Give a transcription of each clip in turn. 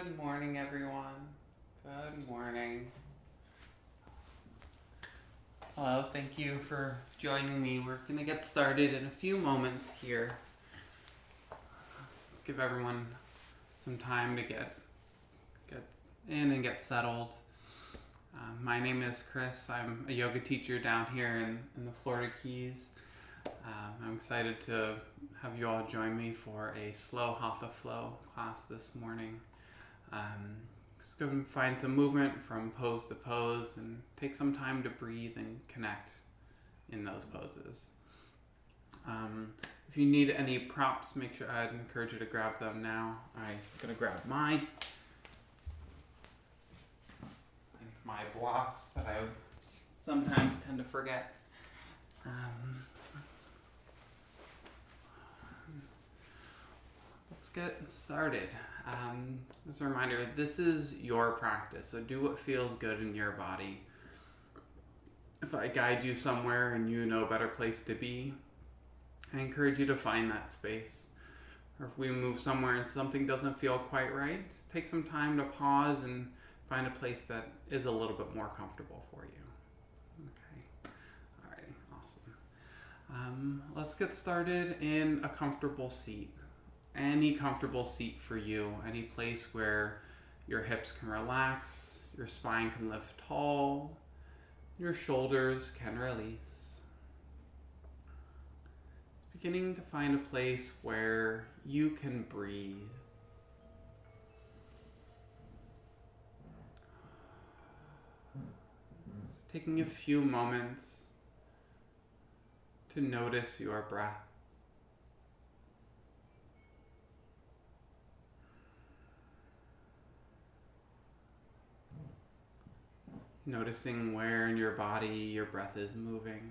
Good morning, everyone. Good morning. Hello, thank you for joining me. We're going to get started in a few moments here. Give everyone some time to get in and get settled. My name is Chris. I'm a yoga teacher down here in the Florida Keys. I'm excited to have you all join me for a slow Hatha flow class this morning. Just go and find some movement from pose to pose and take some time to breathe and connect in those poses. If you need any props, make sure I'd encourage you to grab them now. I'm going to grab mine and my blocks that I sometimes tend to forget. Let's get started. As a reminder, this is your practice, so do what feels good in your body. If I guide you somewhere and you know a better place to be, I encourage you to find that space. Or if we move somewhere and something doesn't feel quite right, take some time to pause and find a place that is a little bit more comfortable for you. Okay. Alrighty, awesome. Let's get started in a comfortable seat. Any comfortable seat for you, any place where your hips can relax, your spine can lift tall, your shoulders can release. It's beginning to find a place where you can breathe. Just taking a few moments to notice your breath. Noticing where in your body your breath is moving.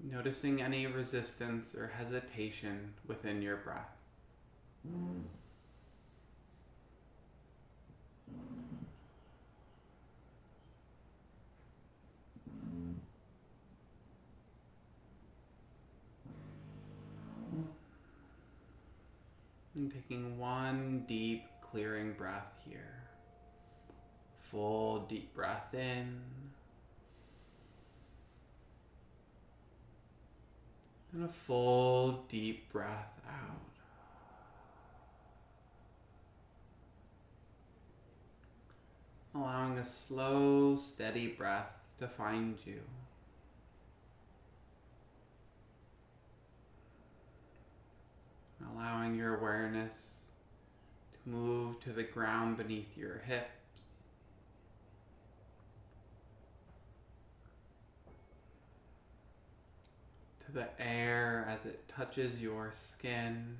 Noticing any resistance or hesitation within your breath. And taking one deep clearing breath here. Full deep breath in. And a full deep breath out. Allowing a slow, steady breath to find you. Allowing your awareness to move to the ground beneath your hips. To the air as it touches your skin.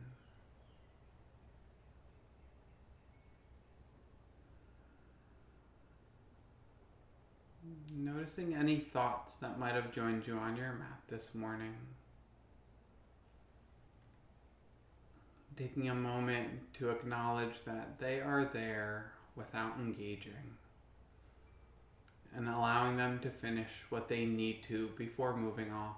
Noticing any thoughts that might have joined you on your mat this morning. Taking a moment to acknowledge that they are there without engaging. And allowing them to finish what they need to before moving off.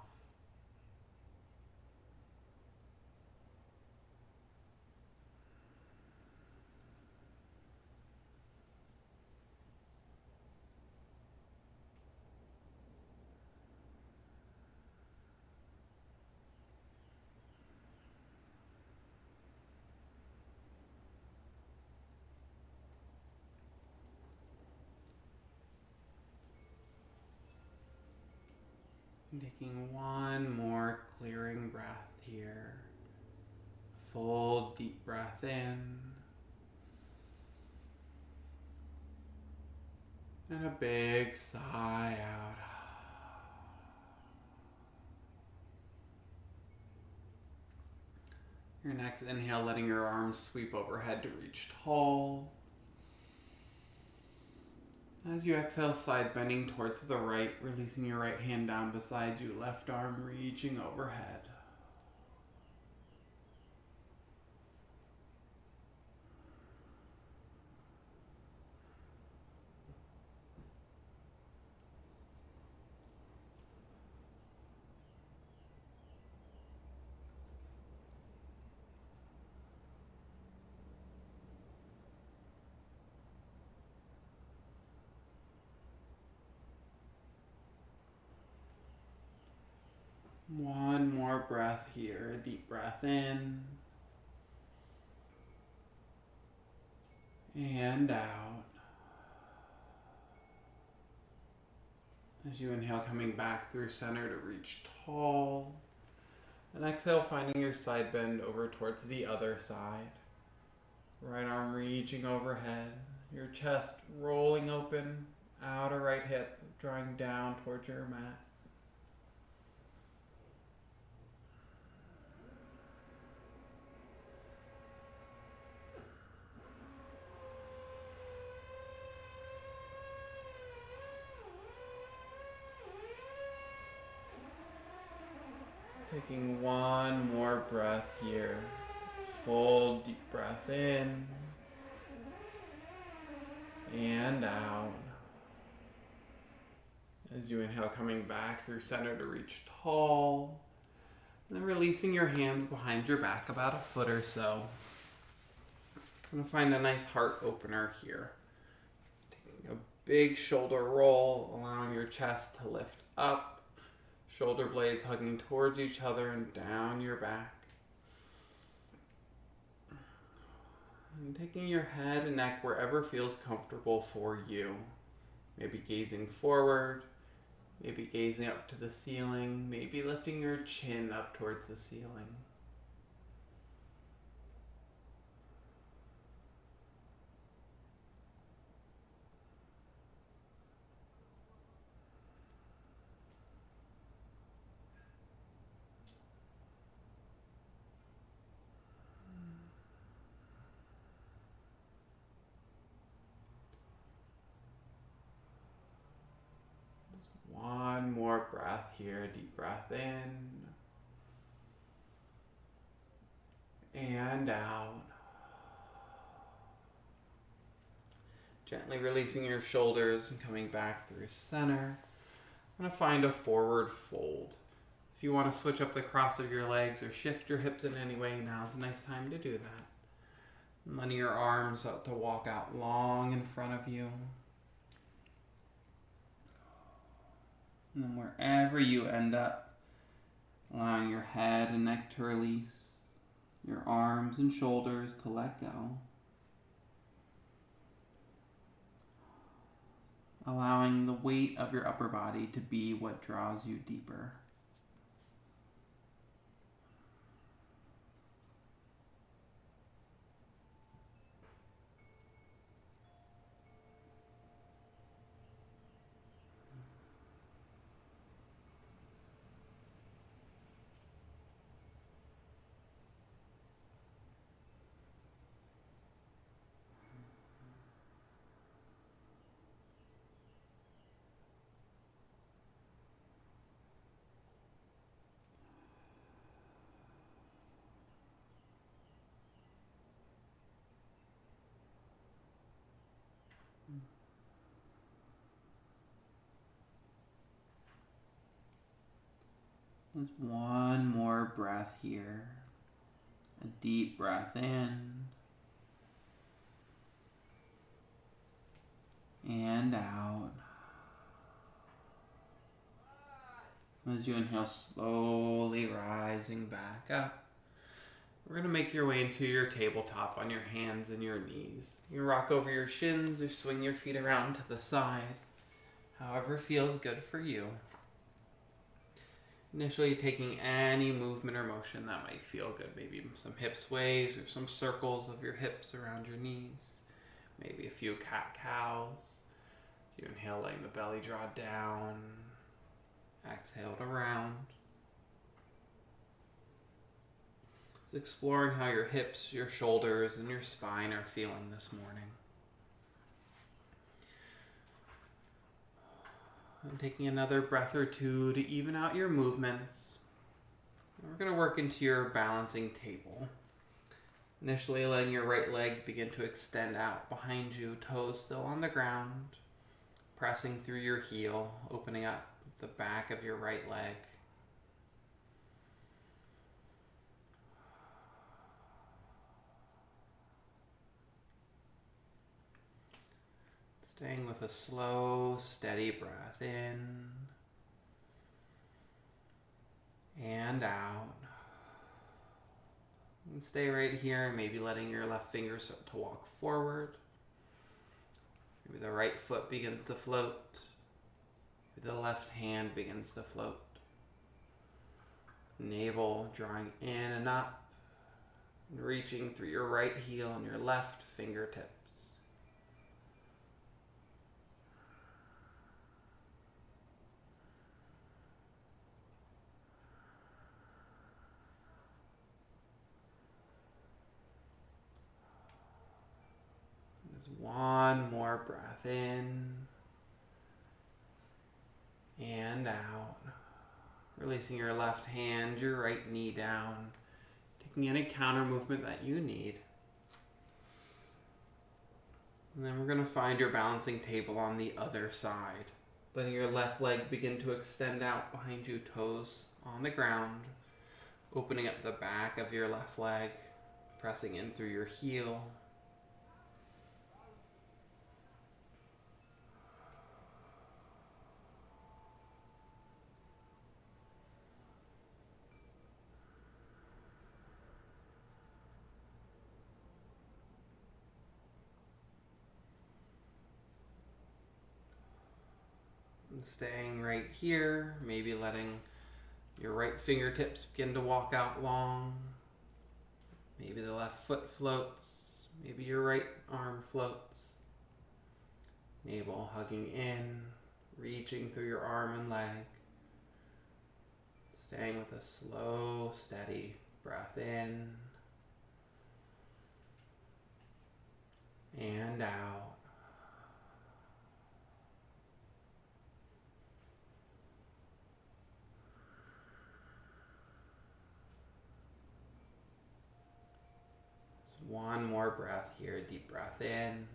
Taking one more clearing breath here. Full deep breath in. And a big sigh out. Your next inhale, letting your arms sweep overhead to reach tall. As you exhale, side bending towards the right, releasing your right hand down beside you, left arm reaching overhead. One more breath here. A deep breath in and out. As you inhale, coming back through center to reach tall. And exhale, finding your side bend over towards the other side. Right arm reaching overhead. Your chest rolling open. Outer right hip drawing down towards your mat. Taking one more breath here. Full deep breath in and out. As you inhale, coming back through center to reach tall. And then releasing your hands behind your back about a foot or so. I'm going to find a nice heart opener here. Taking a big shoulder roll, allowing your chest to lift up. Shoulder blades hugging towards each other and down your back. And taking your head and neck wherever feels comfortable for you. Maybe gazing forward, maybe gazing up to the ceiling, maybe lifting your chin up towards the ceiling. One more breath here, deep breath in and out. Gently releasing your shoulders and coming back through center. I'm going to find a forward fold. If you want to switch up the cross of your legs or shift your hips in any way, now's a nice time to do that. Letting your arms up to walk out long in front of you. And then wherever you end up, allowing your head and neck to release, your arms and shoulders to let go. Allowing the weight of your upper body to be what draws you deeper. Just one more breath here. A deep breath in and out. As you inhale, slowly rising back up. We're going to make your way into your tabletop on your hands and your knees. You can rock over your shins or swing your feet around to the side, however feels good for you. Initially taking any movement or motion that might feel good. Maybe some hip sways or some circles of your hips around your knees. Maybe a few cat-cows. So you inhale, letting the belly draw down. Exhale to round. It's exploring how your hips, your shoulders, and your spine are feeling this morning. And taking another breath or two to even out your movements. And we're going to work into your balancing table. Initially letting your right leg begin to extend out behind you, toes still on the ground. Pressing through your heel, opening up the back of your right leg. Staying with a slow, steady breath in and out. And stay right here, maybe letting your left finger start to walk forward. Maybe the right foot begins to float. Maybe the left hand begins to float. Navel drawing in and up, and reaching through your right heel and your left fingertips. Just one more breath in and out. Releasing your left hand, your right knee down, taking any counter movement that you need. And then we're going to find your balancing table on the other side. Letting your left leg begin to extend out behind you, toes on the ground. Opening up the back of your left leg, pressing in through your heel. And staying right here, maybe letting your right fingertips begin to walk out long. Maybe the left foot floats. Maybe your right arm floats. Navel hugging in, reaching through your arm and leg. Staying with a slow, steady breath in and out. One more breath here, deep breath in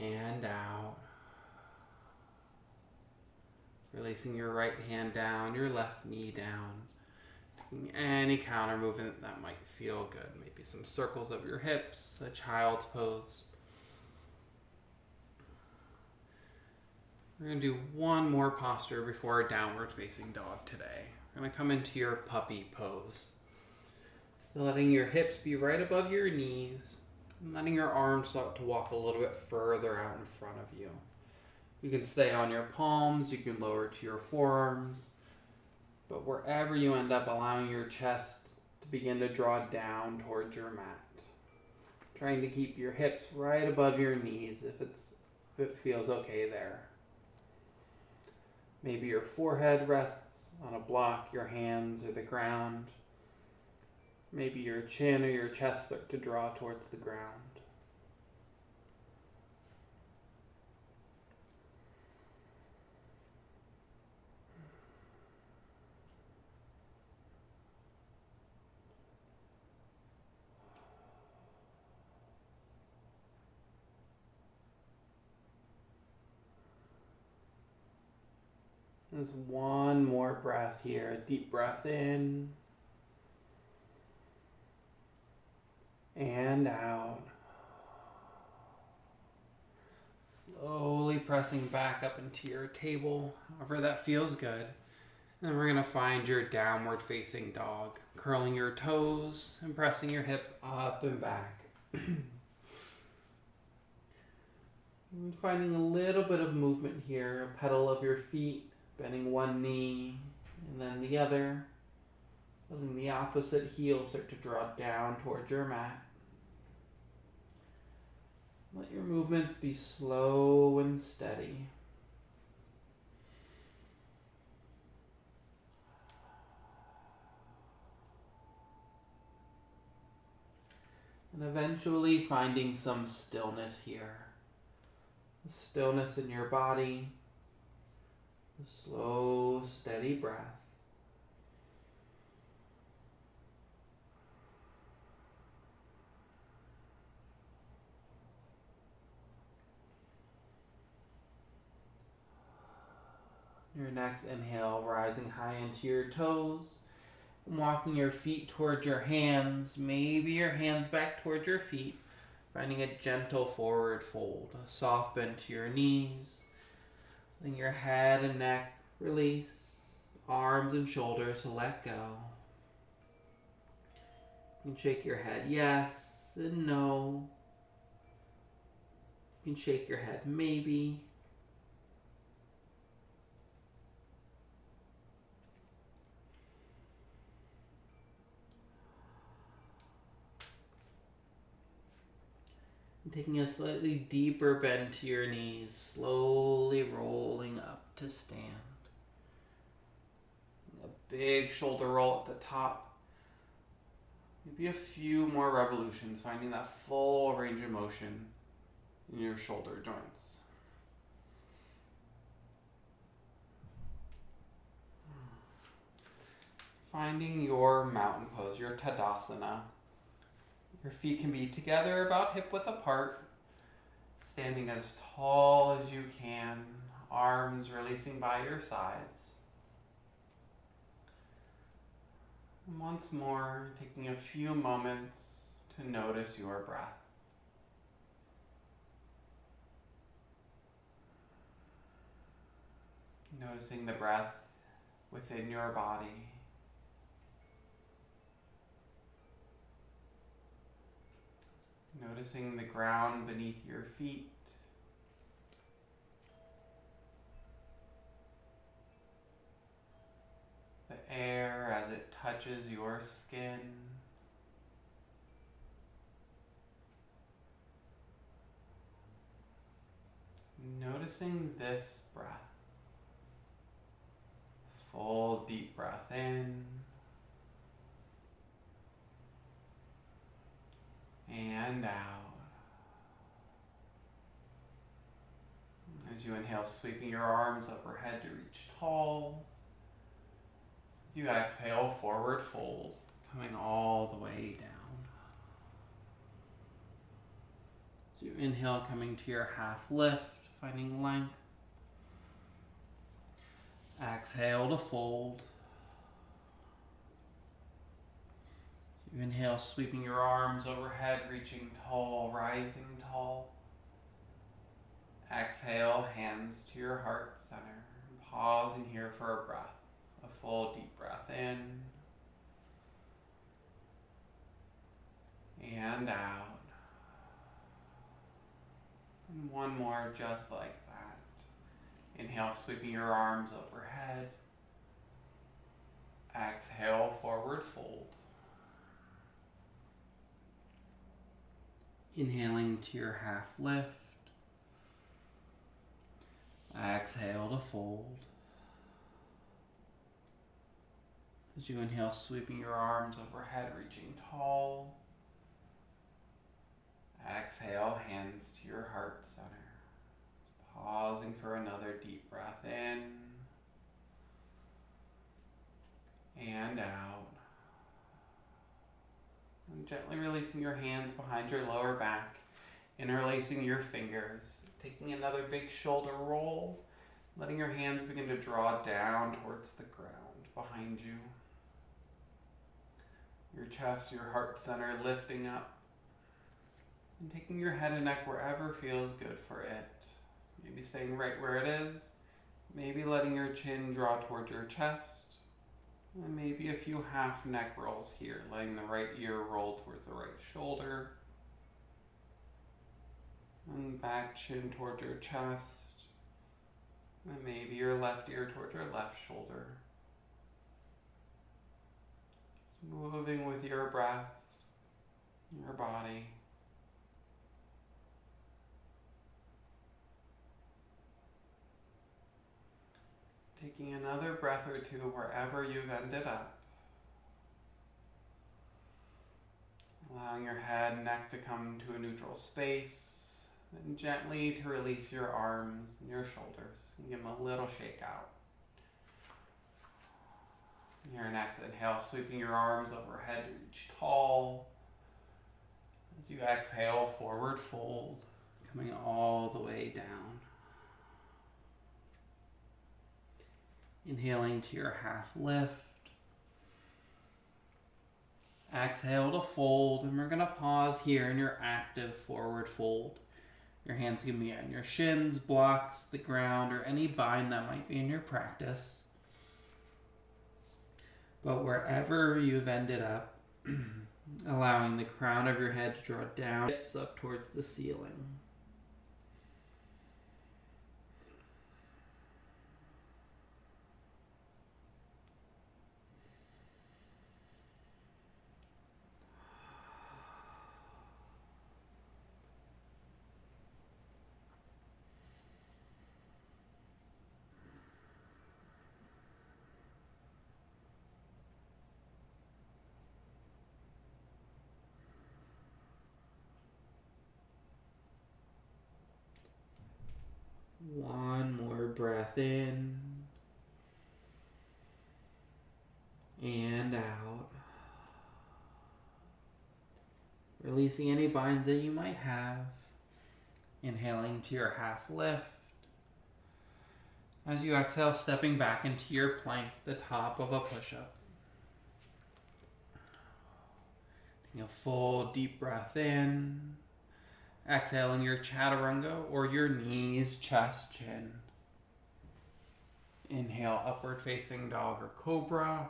and out. Releasing your right hand down, your left knee down. Taking any counter movement that might feel good. Maybe some circles of your hips, a child's pose. We're going to do one more posture before a downward facing dog today. We're going to come into your puppy pose. So letting your hips be right above your knees, and letting your arms start to walk a little bit further out in front of you. You can stay on your palms, you can lower to your forearms, but wherever you end up, allowing your chest to begin to draw down towards your mat. Trying to keep your hips right above your knees if it feels okay there. Maybe your forehead rests on a block, your hands or the ground. Maybe your chin or your chest start to draw towards the ground. There's one more breath here. A deep breath in and out. Slowly pressing back up into your table, however that feels good. And then we're going to find your downward facing dog, curling your toes and pressing your hips up and back. And finding a little bit of movement here, a pedal of your feet, bending one knee and then the other. Letting the opposite heel start to draw down towards your mat. Let your movements be slow and steady. And eventually finding some stillness here. The stillness in your body. The slow, steady breath. Your next inhale, rising high into your toes, and walking your feet towards your hands, maybe your hands back towards your feet, finding a gentle forward fold, a soft bend to your knees, letting your head and neck release. arms and shoulders to let go. You can shake your head yes and no. You can shake your head maybe. And taking a slightly deeper bend to your knees, slowly rolling up to stand. A big shoulder roll at the top. Maybe a few more revolutions, finding that full range of motion in your shoulder joints. Finding your mountain pose, your Tadasana. Your feet can be together about hip width apart, standing as tall as you can, arms releasing by your sides. And once more, taking a few moments to notice your breath. Noticing the breath within your body. Noticing the ground beneath your feet. The air as it touches your skin. Noticing this breath. Full deep breath in. And out. As you inhale, sweeping your arms overhead to reach tall. As you exhale, forward fold, coming all the way down. As you inhale, coming to your half lift, finding length. Exhale to fold. You inhale, sweeping your arms overhead, reaching tall, rising tall. Exhale, hands to your heart center. Pausing here for a breath, a full deep breath in and out. And one more just like that. Inhale, sweeping your arms overhead. Exhale, forward fold. Inhaling to your half lift. Exhale to fold. As you inhale, sweeping your arms overhead, reaching tall. Exhale, hands to your heart center. Pausing for another deep breath in and out. And gently releasing your hands behind your lower back, interlacing your fingers, taking another big shoulder roll, letting your hands begin to draw down towards the ground behind you. Your chest, your heart center lifting up, and taking your head and neck wherever feels good for it. Maybe staying right where it is, maybe letting your chin draw towards your chest, and maybe a few half neck rolls here, letting the right ear roll towards the right shoulder, and back chin towards your chest, and maybe your left ear towards your left shoulder. Just moving with your breath, your body. Taking another breath or two wherever you've ended up. Allowing your head and neck to come to a neutral space. And gently to release your arms and your shoulders. And give them a little shake out. Your next inhale, sweeping your arms overhead to reach tall. As you exhale, forward fold. Coming all the way down. Inhaling to your half lift. Exhale to fold, and we're going to pause here in your active forward fold. Your hands can be on your shins, blocks, the ground, or any bind that might be in your practice. But wherever you've ended up, allowing the crown of your head to draw down, hips up towards the ceiling. One more breath in and out. Releasing any binds that you might have. Inhaling to your half lift. As you exhale, stepping back into your plank, the top of a push-up. Taking a full deep breath in. Exhaling your chaturanga or your knees, chest, chin. Inhale, upward facing dog or cobra.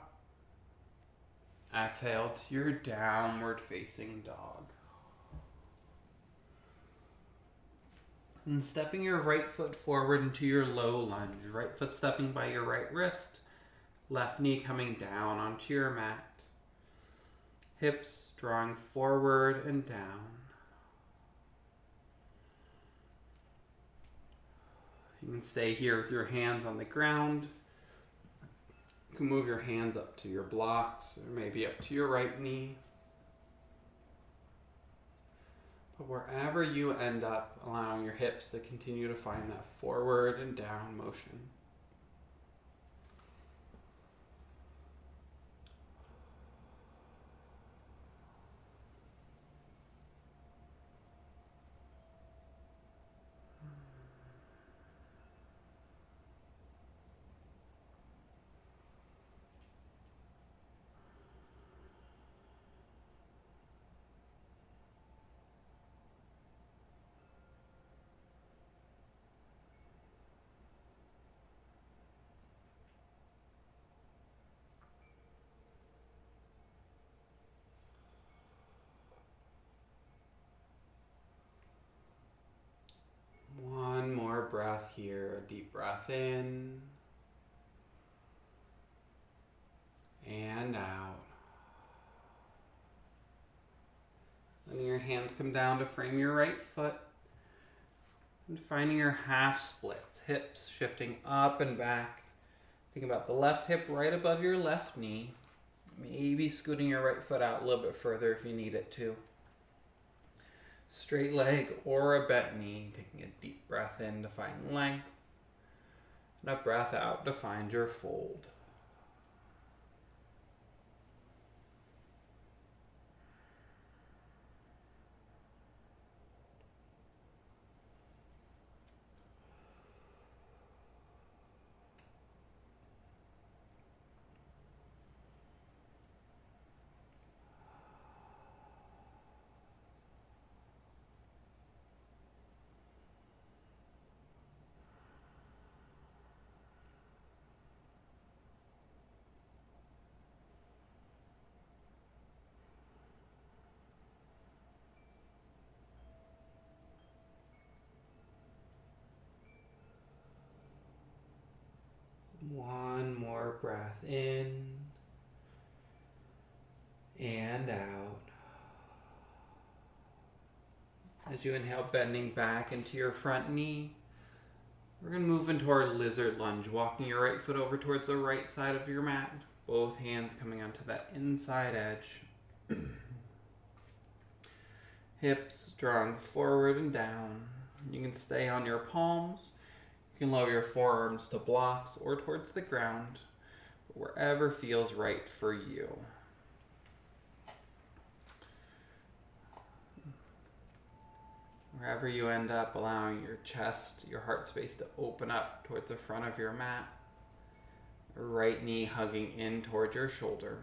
Exhale to your downward facing dog. And stepping your right foot forward into your low lunge. Right foot stepping by your right wrist. Left knee coming down onto your mat. Hips drawing forward and down. You can stay here with your hands on the ground. You can move your hands up to your blocks or maybe up to your right knee. But wherever you end up, allowing your hips to continue to find that forward and down motion. One more breath here, a deep breath in and out. Letting your hands come down to frame your right foot and finding your half splits, hips shifting up and back. Think about the left hip right above your left knee. Maybe scooting your right foot out a little bit further if you need it to. Straight leg or a bent knee, taking a deep breath in to find length, and a breath out to find your fold. One more breath in and out. As you inhale, bending back into your front knee, we're going to move into our lizard lunge, walking your right foot over towards the right side of your mat, both hands coming onto that inside edge. Hips drawing forward and down. You can stay on your palms. You can lower your forearms to blocks or towards the ground, wherever feels right for you. Wherever you end up, allowing your chest, your heart space to open up towards the front of your mat. Right knee hugging in towards your shoulder.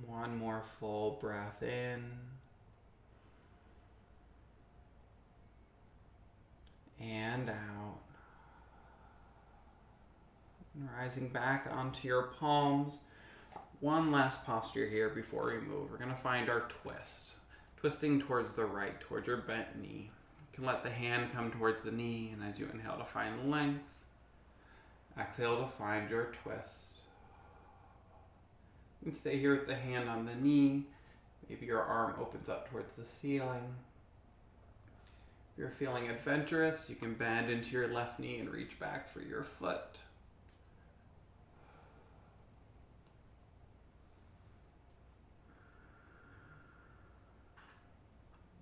One more full breath in. And out. And rising back onto your palms. One last posture here before we move. We're going to find our twist. Twisting towards the right, towards your bent knee. You can let the hand come towards the knee, and as you inhale to find length, exhale to find your twist. You can stay here with the hand on the knee. Maybe your arm opens up towards the ceiling. If you're feeling adventurous, you can bend into your left knee and reach back for your foot.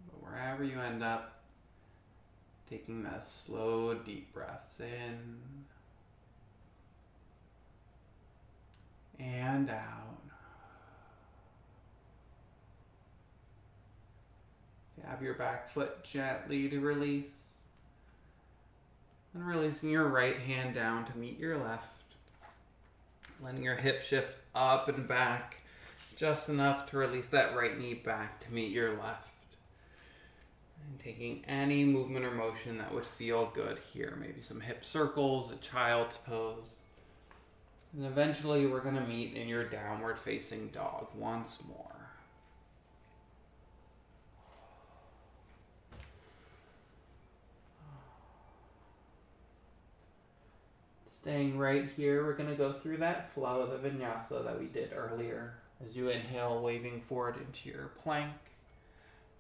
But wherever you end up, taking those slow, deep breaths in and out. Have your back foot gently to release. And releasing your right hand down to meet your left. Letting your hip shift up and back just enough to release that right knee back to meet your left. And taking any movement or motion that would feel good here. Maybe some hip circles, a child's pose. And eventually we're going to meet in your downward facing dog once more. Staying right here, we're going to go through that flow of the vinyasa that we did earlier. As you inhale, waving forward into your plank.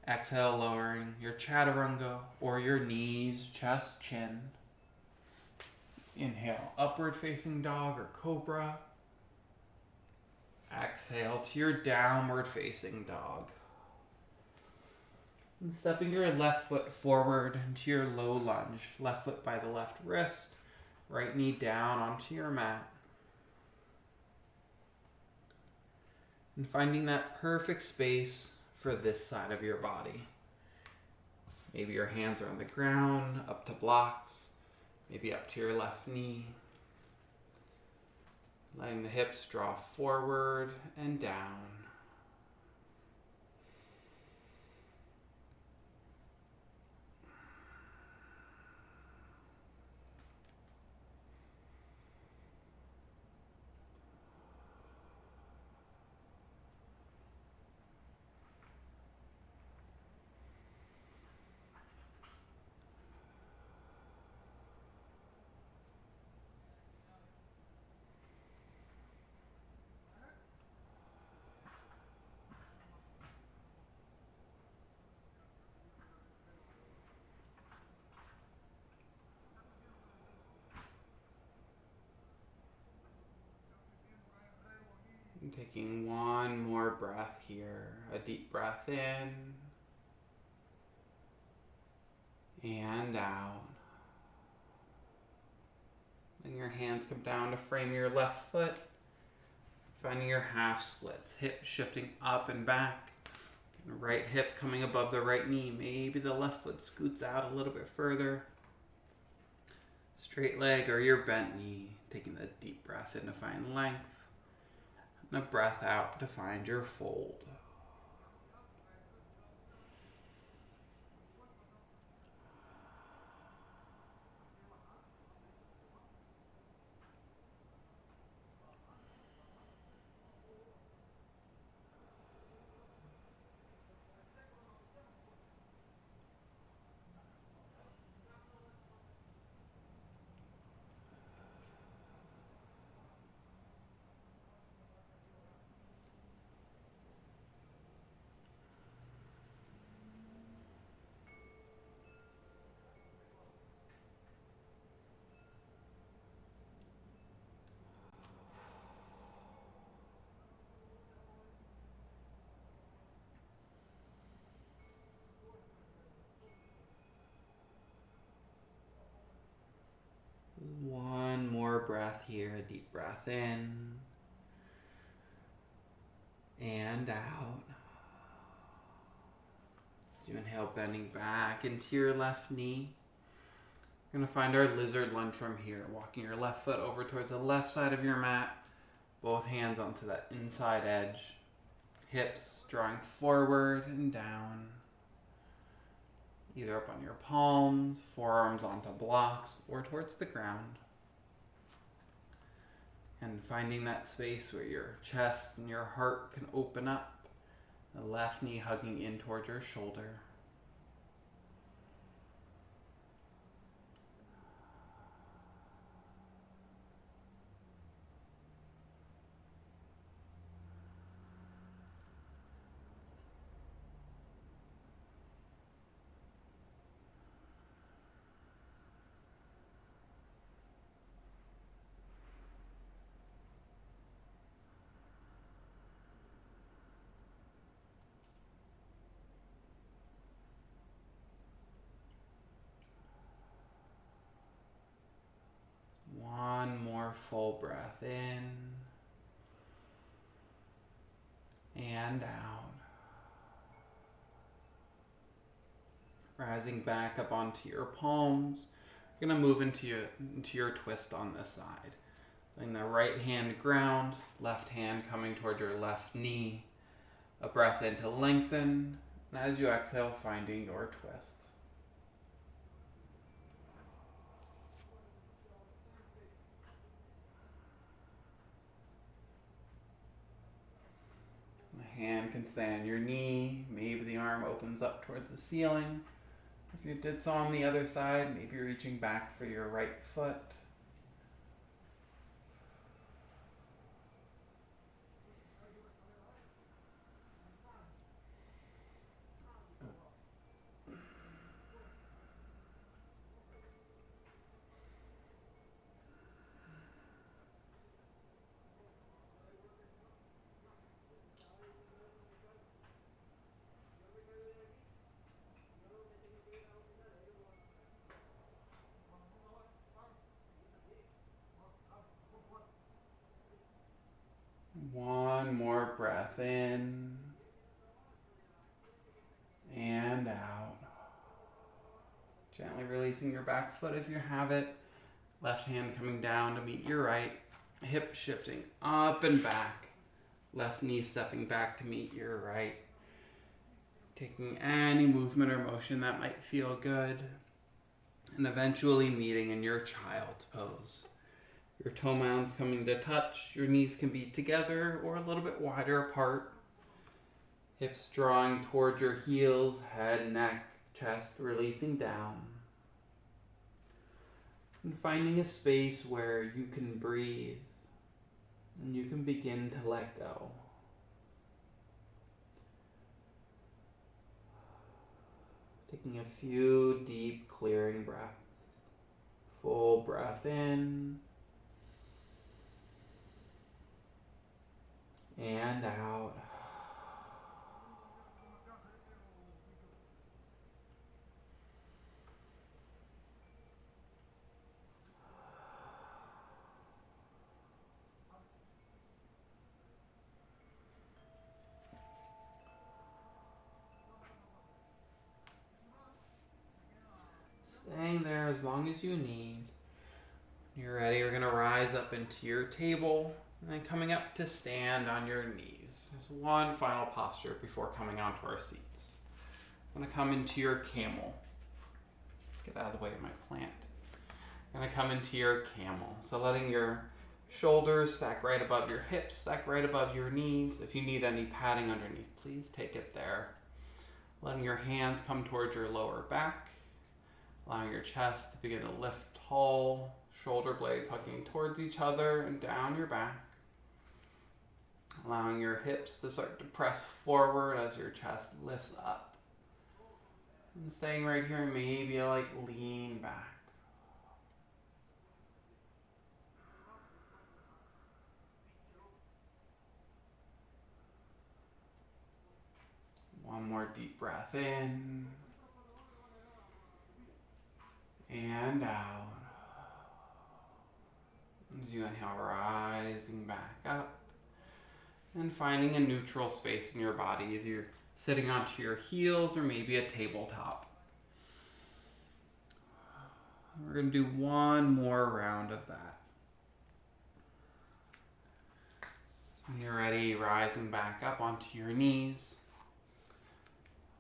Exhale, lowering your chaturanga or your knees, chest, chin. Inhale, upward facing dog or cobra. Exhale to your downward facing dog. And stepping your left foot forward into your low lunge. Left foot by the left wrist. Right knee down onto your mat. And finding that perfect space for this side of your body. Maybe your hands are on the ground, up to blocks, maybe up to your left knee. Letting the hips draw forward and down. And taking one more breath here. A deep breath in and out. Letting your hands come down to frame your left foot. Finding your half splits. Hip shifting up and back. And right hip coming above the right knee. Maybe the left foot scoots out a little bit further. Straight leg or your bent knee. Taking that deep breath in to find length. And a breath out to find your fold. One more breath here, a deep breath in and out. So you inhale, bending back into your left knee. We're going to find our lizard lunge from here, walking your left foot over towards the left side of your mat, both hands onto that inside edge. Hips drawing forward and down, either up on your palms, forearms onto blocks, or towards the ground. And finding that space where your chest and your heart can open up, the left knee hugging in towards your shoulder. One more full breath in and out. Rising back up onto your palms. You're going to move into your twist on this side. Letting the right hand ground, left hand coming towards your left knee. A breath in to lengthen, and as you exhale, finding your twists. The hand can stay on your knee. Maybe the arm opens up towards the ceiling. If you did so on the other side, maybe you're reaching back for your right foot. One more breath in and out. Gently releasing your back foot if you have it. Left hand coming down to meet your right. Hip shifting up and back. Left knee stepping back to meet your right. Taking any movement or motion that might feel good. And eventually meeting in your child's pose. Your toe mounds coming to touch. Your knees can be together or a little bit wider apart. Hips drawing towards your heels, head, neck, chest, releasing down. And finding a space where you can breathe and you can begin to let go. Taking a few deep clearing breaths. Full breath in and out. Staying there as long as you need. When you're ready, you're going to rise up into your table and then coming up to stand on your knees. There's one final posture before coming onto our seats. I'm going to come into your camel. Get out of the way of my plant. I'm going to come into your camel. So letting your shoulders stack right above your hips, stack right above your knees. If you need any padding underneath, please take it there. Letting your hands come towards your lower back. Allowing your chest to begin to lift tall, shoulder blades hugging towards each other and down your back. Allowing your hips to start to press forward as your chest lifts up. And staying right here, maybe a light lean back. One more deep breath in. And out. As you inhale, rising back up. And finding a neutral space in your body. Either you're sitting onto your heels or maybe a tabletop. We're going to do one more round of that. When you're ready, rising back up onto your knees,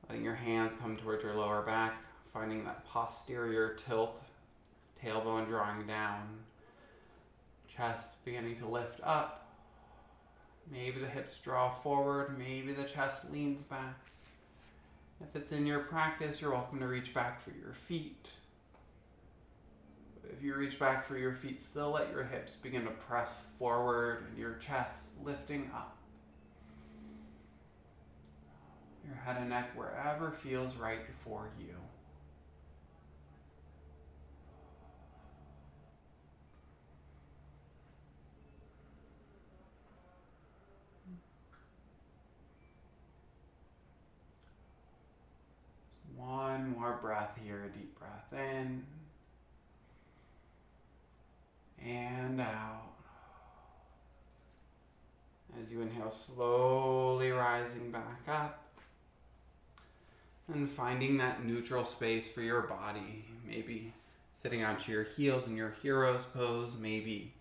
letting your hands come towards your lower back, finding that posterior tilt, tailbone drawing down, chest beginning to lift up. Maybe the hips draw forward, maybe the chest leans back. If it's in your practice, you're welcome to reach back for your feet. But if you reach back for your feet, still let your hips begin to press forward and your chest lifting up. Your head and neck wherever feels right for you. One more breath here, a deep breath in and out. As you inhale, slowly rising back up and finding that neutral space for your body. Maybe sitting onto your heels in your hero's pose, maybe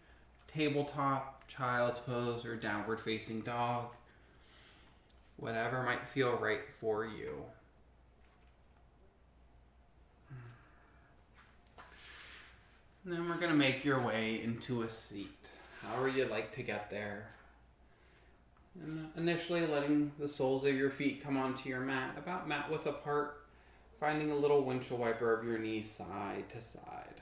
tabletop, child's pose, or downward facing dog. Whatever might feel right for you. And then we're going to make your way into a seat, however you'd like to get there. And initially letting the soles of your feet come onto your mat, about mat width apart, finding a little windshield wiper of your knees side to side.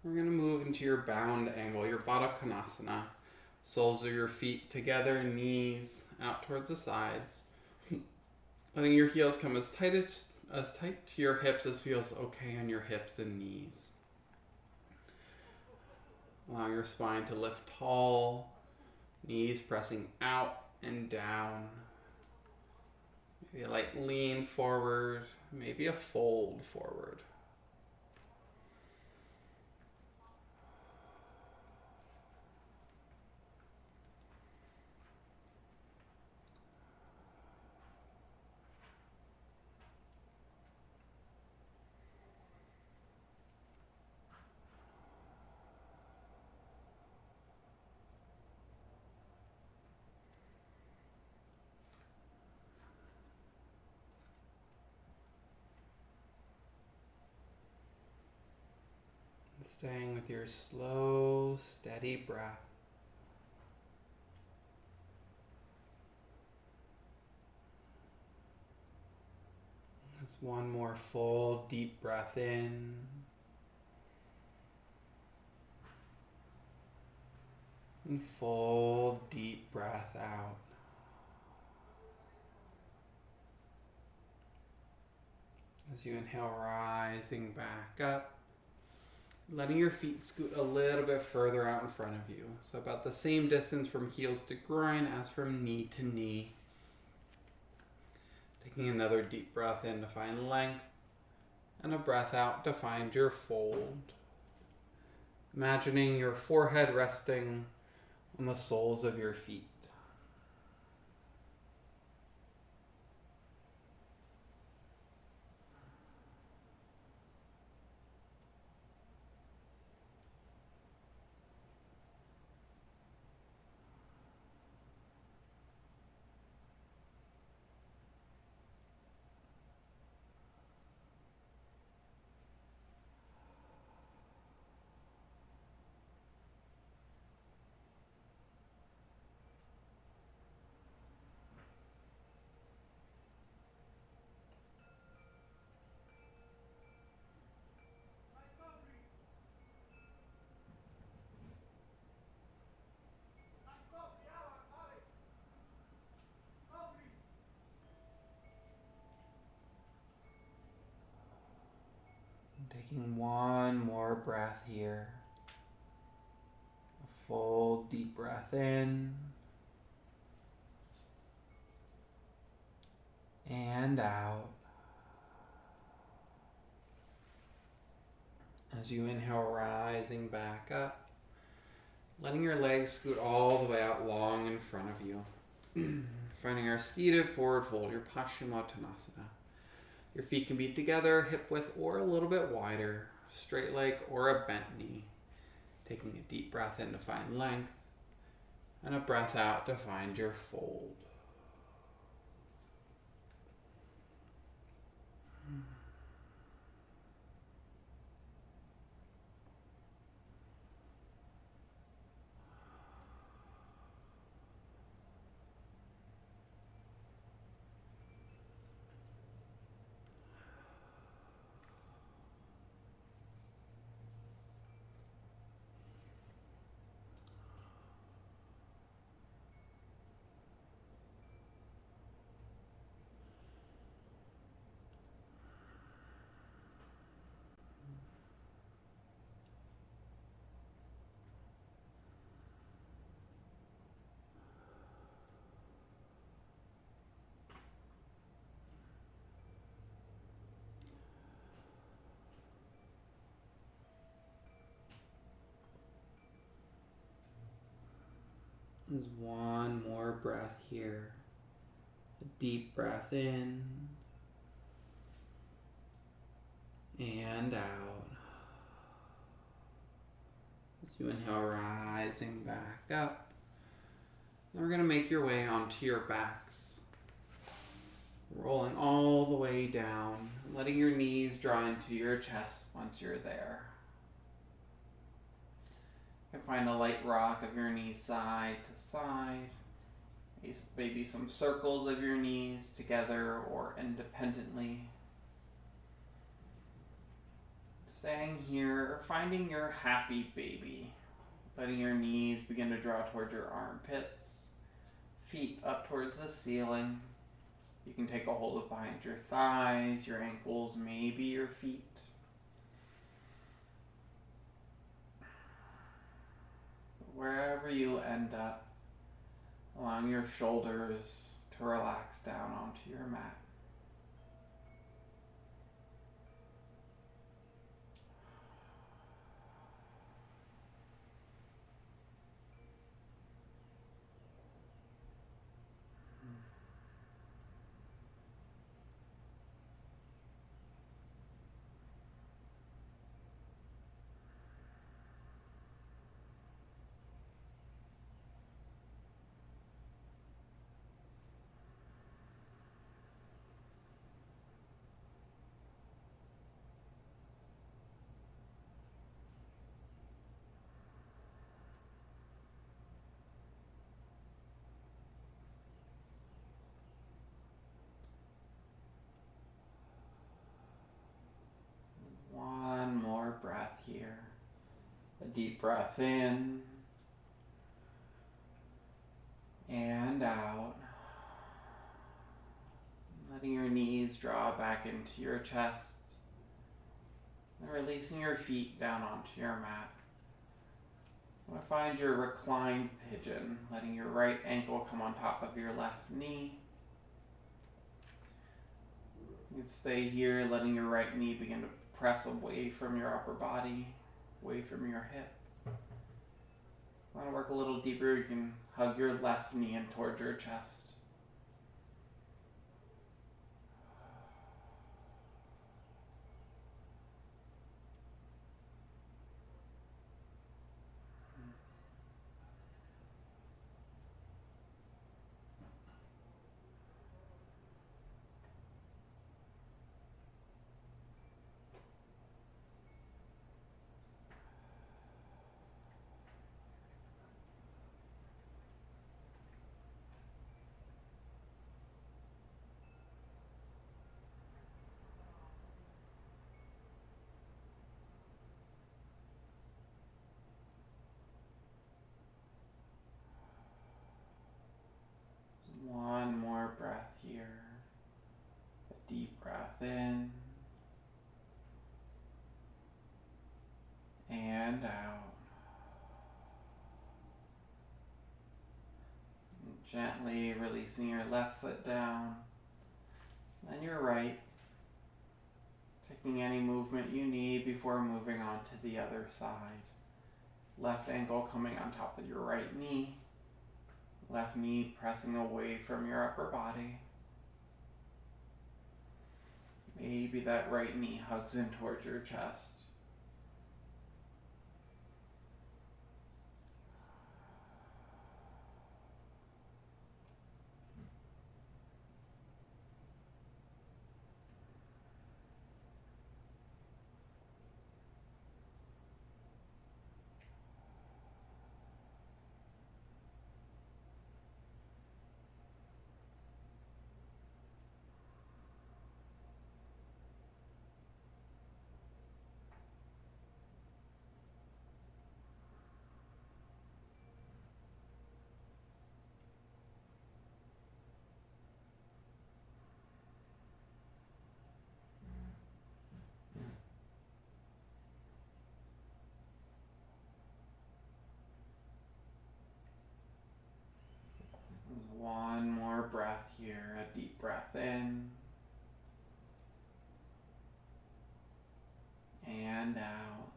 We're going to move into your bound angle, your Baddha Konasana. Soles of your feet together, knees out towards the sides. Letting your heels come as tight to your hips as feels okay on your hips and knees. Allow your spine to lift tall, knees pressing out and down. Maybe a light lean forward, maybe a fold forward. Staying with your slow, steady breath. Just one more full, deep breath in. And full, deep breath out. As you inhale, rising back up. Letting your feet scoot a little bit further out in front of you. So about the same distance from heels to groin as from knee to knee. Taking another deep breath in to find length. And a breath out to find your fold. Imagining your forehead resting on the soles of your feet. Taking one more breath here. A full deep breath in. And out. As you inhale, rising back up. Letting your legs scoot all the way out long in front of you. Finding our seated forward fold, your Paschimottanasana. Your feet can be together, hip width or a little bit wider, straight leg or a bent knee. Taking a deep breath in to find length, and a breath out to find your fold. There's one more breath here. A deep breath in and out. As you inhale, rising back up. Then we're going to make your way onto your backs. Rolling all the way down, letting your knees draw into your chest once you're there. You can find a light rock of your knees side to side. Maybe some circles of your knees together or independently. Staying here, finding your happy baby. Letting your knees begin to draw towards your armpits. Feet up towards the ceiling. You can take a hold of behind your thighs, your ankles, maybe your feet. Wherever you end up, allowing your shoulders to relax down onto your mat. One more breath here. A deep breath in and out. Letting your knees draw back into your chest. And releasing your feet down onto your mat. I'm going to find your reclined pigeon, letting your right ankle come on top of your left knee. You can stay here, letting your right knee begin to press away from your upper body, away from your hip. If you want to work a little deeper, you can hug your left knee in towards your chest. One more breath here. A deep breath in and out. And gently releasing your left foot down, then your right. Taking any movement you need before moving on to the other side. Left ankle coming on top of your right knee. Left knee pressing away from your upper body. Maybe that right knee hugs in towards your chest. There's one more breath here, a deep breath in and out.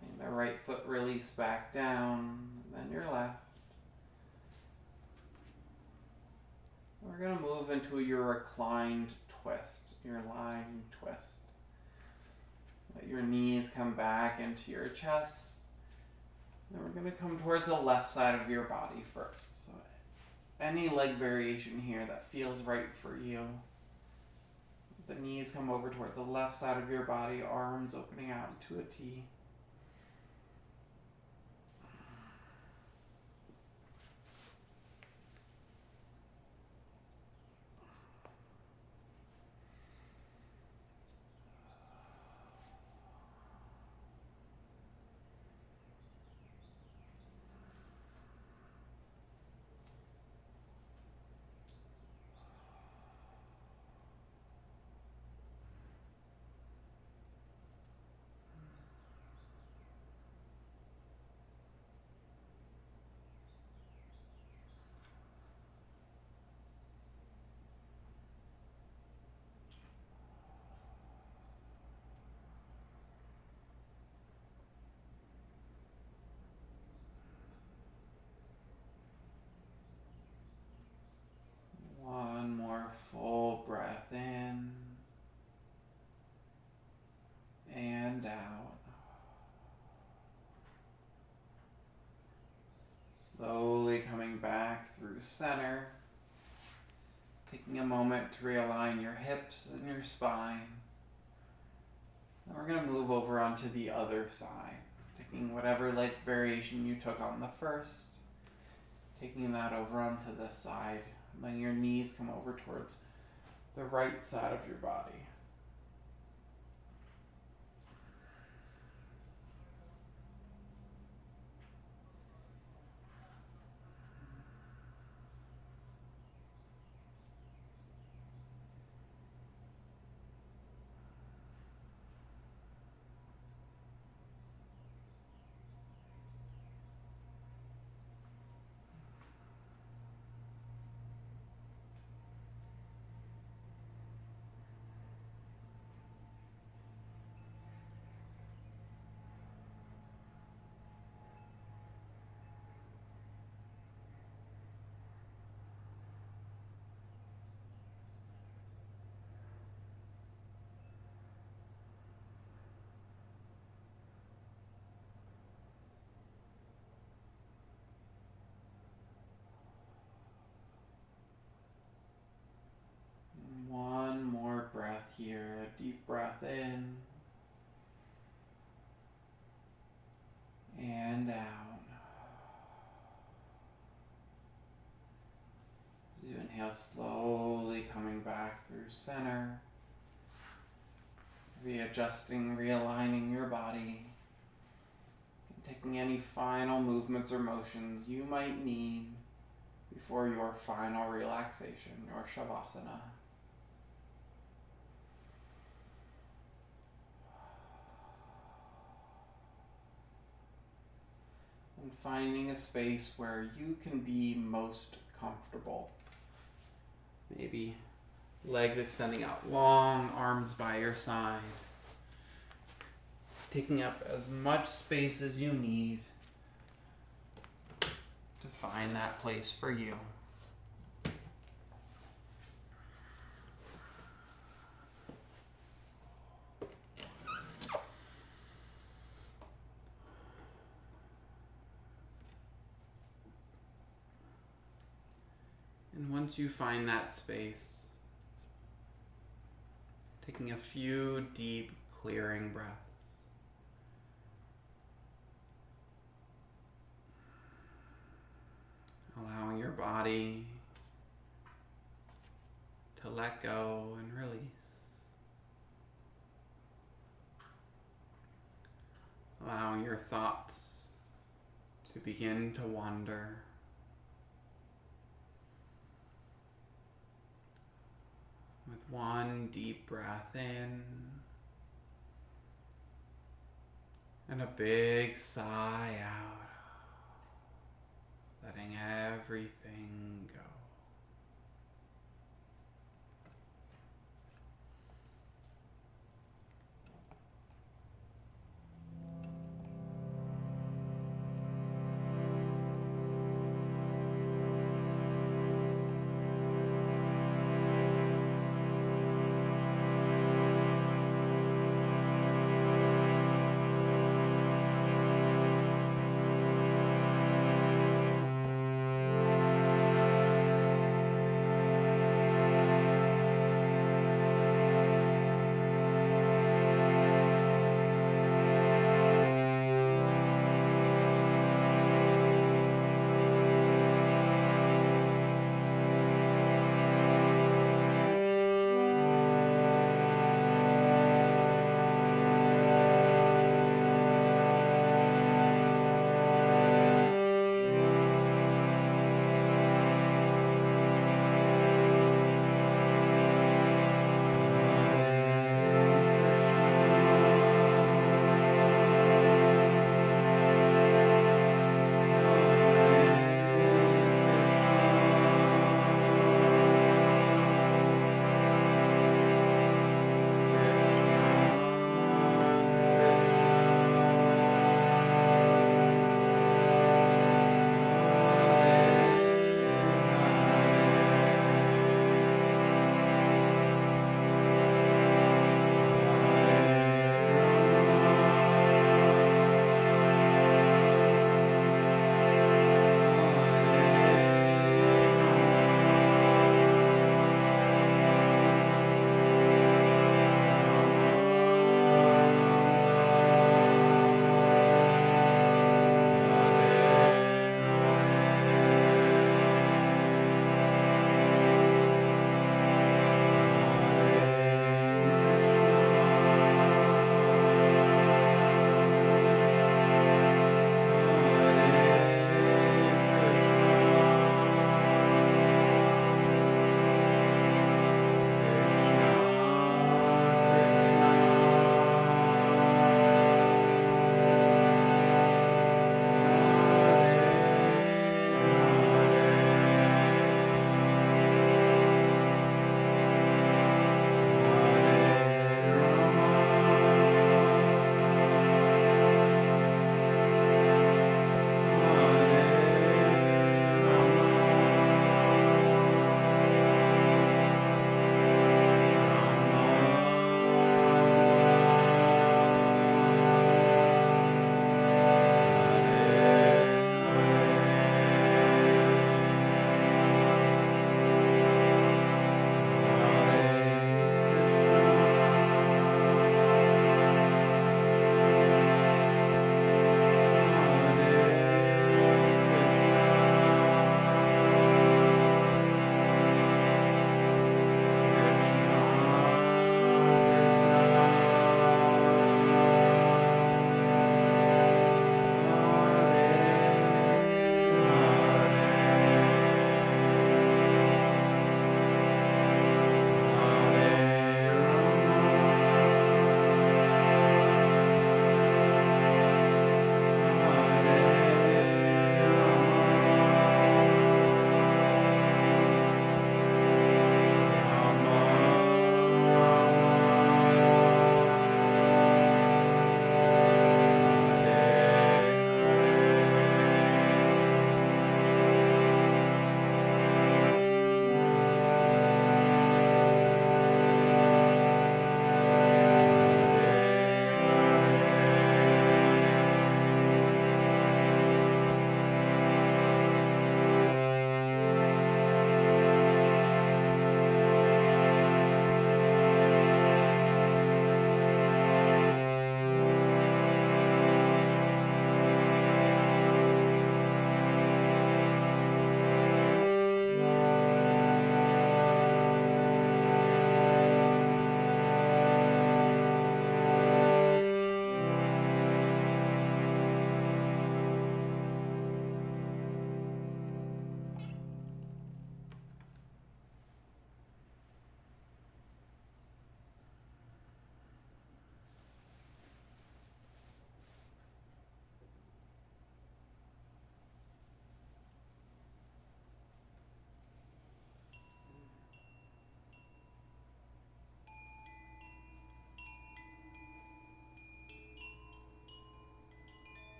Letting the right foot release back down, then your left. We're going to move into your reclined twist, your lying twist. Let your knees come back into your chest. Then we're going to come towards the left side of your body first. So any leg variation here that feels right for you. The knees come over towards the left side of your body, arms opening out into a T. One more full breath in and out. Slowly coming back through center. Taking a moment to realign your hips and your spine. Then we're going to move over onto the other side. Taking whatever leg variation you took on the first. Taking that over onto this side. Letting your knees come over towards the right side of your body. One more breath here, a deep breath in and out. As you inhale, slowly coming back through center, readjusting, realigning your body, and taking any final movements or motions you might need before your final relaxation, your shavasana. And finding a space where you can be most comfortable. Maybe legs extending out long, arms by your side. Taking up as much space as you need to find that place for you. once you find that space, taking a few deep, clearing breaths. Allowing your body to let go and release. Allowing your thoughts to begin to wander. With one deep breath in and a big sigh out, letting everything go.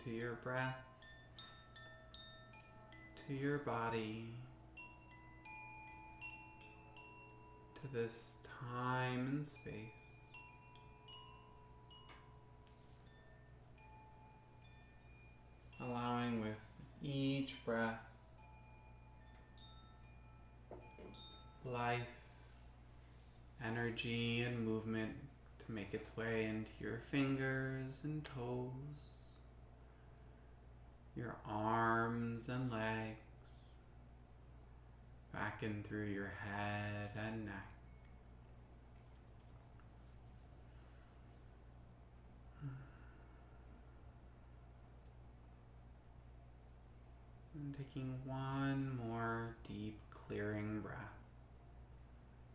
to your breath, to your body, to this time and space. Allowing with each breath life, energy, and movement to make its way into your fingers and toes, your arms and legs, back in through your head and neck. And taking one more deep clearing breath.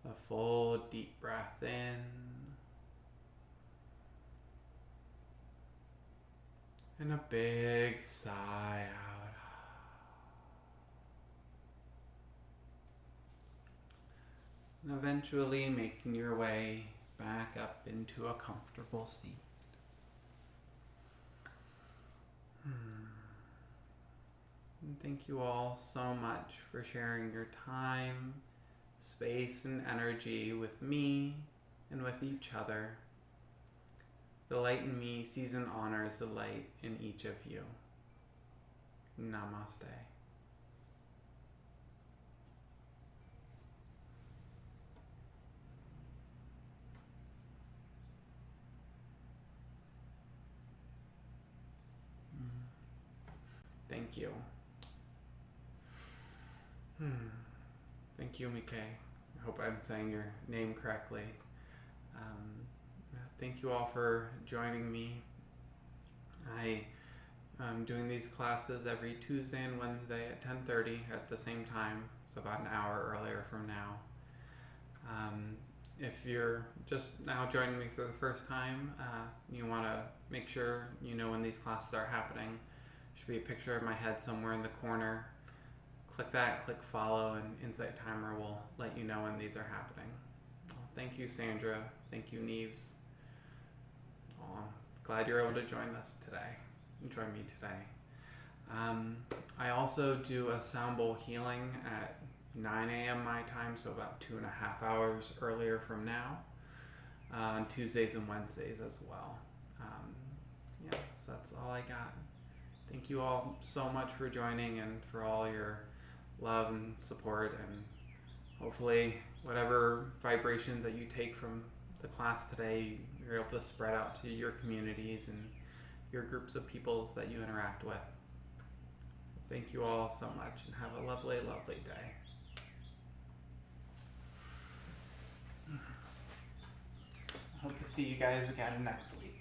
A full deep breath in. And a big sigh out. And eventually making your way back up into a comfortable seat. And thank you all so much for sharing your time, space, and energy with me and with each other. The light in me sees and honors the light in each of you. Namaste. Thank you. Thank you, Mike. I hope I'm saying your name correctly. Thank you all for joining me. I am doing these classes every Tuesday and Wednesday at 10:30 at the same time, so about an hour earlier from now. If you're just now joining me for the first time, you want to make sure you know when these classes are happening. Should be a picture of my head somewhere in the corner. Click that, click follow, and Insight Timer will let you know when these are happening. Well, thank you, Sandra. Thank you, Neves. I'm glad you're able to join us today. Join me today. I also do a sound bowl healing at 9 a.m. my time, so about 2.5 hours earlier from now, on Tuesdays and Wednesdays as well. So that's all I got. Thank you all so much for joining and for all your love and support, and hopefully whatever vibrations that you take from the class today, you're able to spread out to your communities and your groups of peoples that you interact with. Thank you all so much, and have a lovely, lovely day. I hope to see you guys again next week.